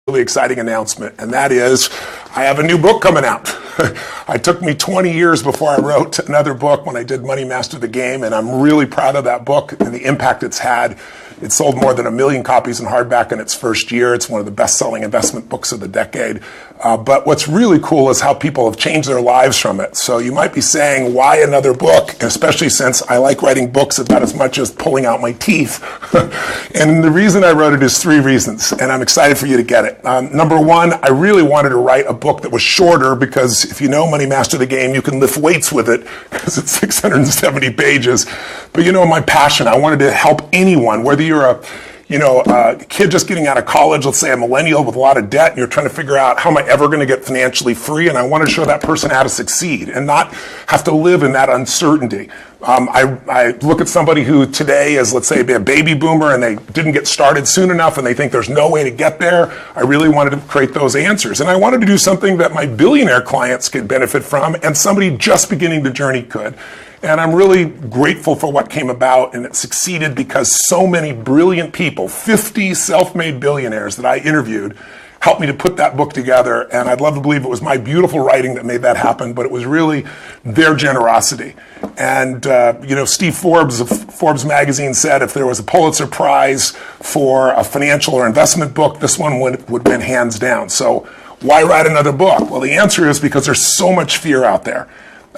really exciting announcement, and that is I have a new book coming out. It took me 20 years before I wrote another book when I did Money Master the Game, and I'm really proud of that book and the impact it's had. It sold more than 1 million copies in hardback in its first year. It's one of the best-selling investment books of the decade. But what's really cool is how people have changed their lives from it. So you might be saying, why another book? Especially since I like writing books about as much as pulling out my teeth. And the reason I wrote it is 3 reasons, and I'm excited for you to get it. Number 1, I really wanted to write a book that was shorter because if you know Money Master the Game, you can lift weights with it because it's 670 pages. But you know my passion, I wanted to help anyone, whether you're a kid just getting out of college, let's say a millennial with a lot of debt, and you're trying to figure out how am I ever going to get financially free, and I want to show that person how to succeed and not have to live in that uncertainty. I look at somebody who today is, let's say, a baby boomer and they didn't get started soon enough and they think there's no way to get there. I really wanted to create those answers. And I wanted to do something that my billionaire clients could benefit from and somebody just beginning the journey could. And I'm really grateful for what came about, and it succeeded because so many brilliant people, 50 self-made billionaires that I interviewed, helped me to put that book together. And I'd love to believe it was my beautiful writing that made that happen, but it was really their generosity. And, Steve Forbes of Forbes magazine said if there was a Pulitzer Prize for a financial or investment book, this one would win hands down. So why write another book? Well, the answer is because there's so much fear out there.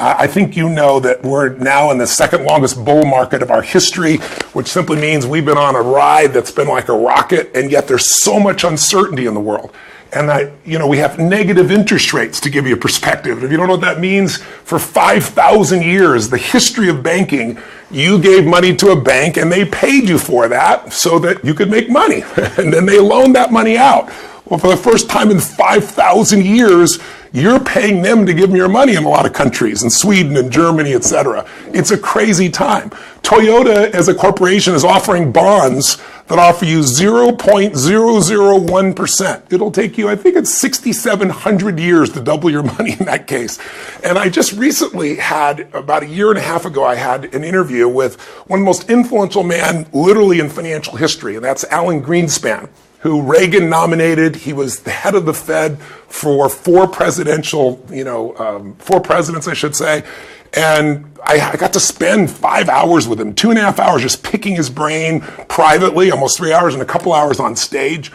I think you know that we're now in the second longest bull market of our history, which simply means we've been on a ride that's been like a rocket, and yet there's so much uncertainty in the world. And we have negative interest rates, to give you a perspective. If you don't know what that means, for 5,000 years, the history of banking, you gave money to a bank and they paid you for that so that you could make money. And then they loaned that money out. Well, for the first time in 5,000 years, you're paying them to give them your money in a lot of countries, in Sweden and Germany, etc. It's a crazy time. Toyota, as a corporation, is offering bonds that offer you 0.001%. It'll take you, I think it's 6,700 years to double your money in that case. And I just recently had, about 1.5 years ago, I had an interview with one of the most influential men literally in financial history, and that's Alan Greenspan, who Reagan nominated. He was the head of the Fed for 4 presidents, I should say. And I got to spend 5 hours with him, 2.5 hours just picking his brain privately, almost 3 hours and a couple hours on stage.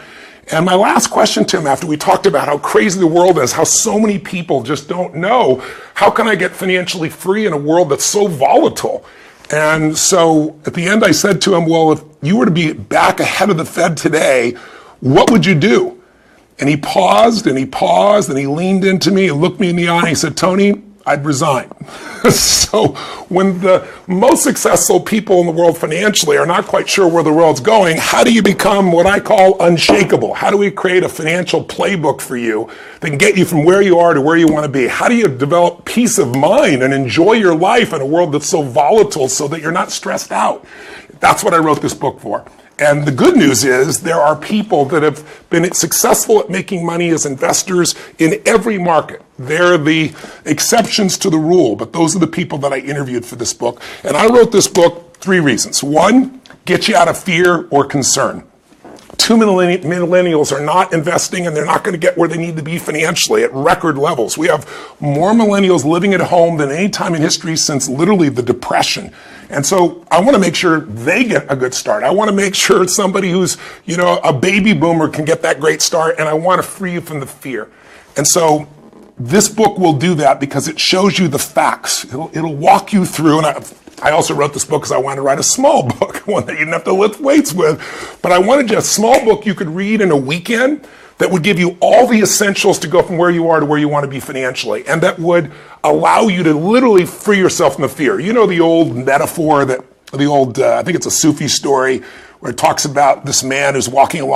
And my last question to him after we talked about how crazy the world is, how so many people just don't know, how can I get financially free in a world that's so volatile? And so at the end I said to him, well, if you were to be back ahead of the Fed today, what would you do? And he paused and he paused and he leaned into me and looked me in the eye and he said, Tony, I'd resign. So when the most successful people in the world financially are not quite sure where the world's going, how do you become what I call unshakable? How do we create a financial playbook for you that can get you from where you are to where you want to be? How do you develop peace of mind and enjoy your life in a world that's so volatile so that you're not stressed out? That's what I wrote this book for. And the good news is there are people that have been successful at making money as investors in every market. They're the exceptions to the rule, but those are the people that I interviewed for this book. And I wrote this book 3 reasons. 1, get you out of fear or concern. 2 millennials are not investing and they're not going to get where they need to be financially at record levels. We have more millennials living at home than any time in history since literally the Depression. And so I want to make sure they get a good start. I want to make sure somebody who's, a baby boomer can get that great start, and I want to free you from the fear. And so this book will do that because it shows you the facts. It'll walk you through, and I also wrote this book because I wanted to write a small book, one that you didn't have to lift weights with. But I wanted a small book you could read in a weekend that would give you all the essentials to go from where you are to where you want to be financially, and that would allow you to literally free yourself from the fear. You know the old metaphor I think it's a Sufi story, where it talks about this man who's walking along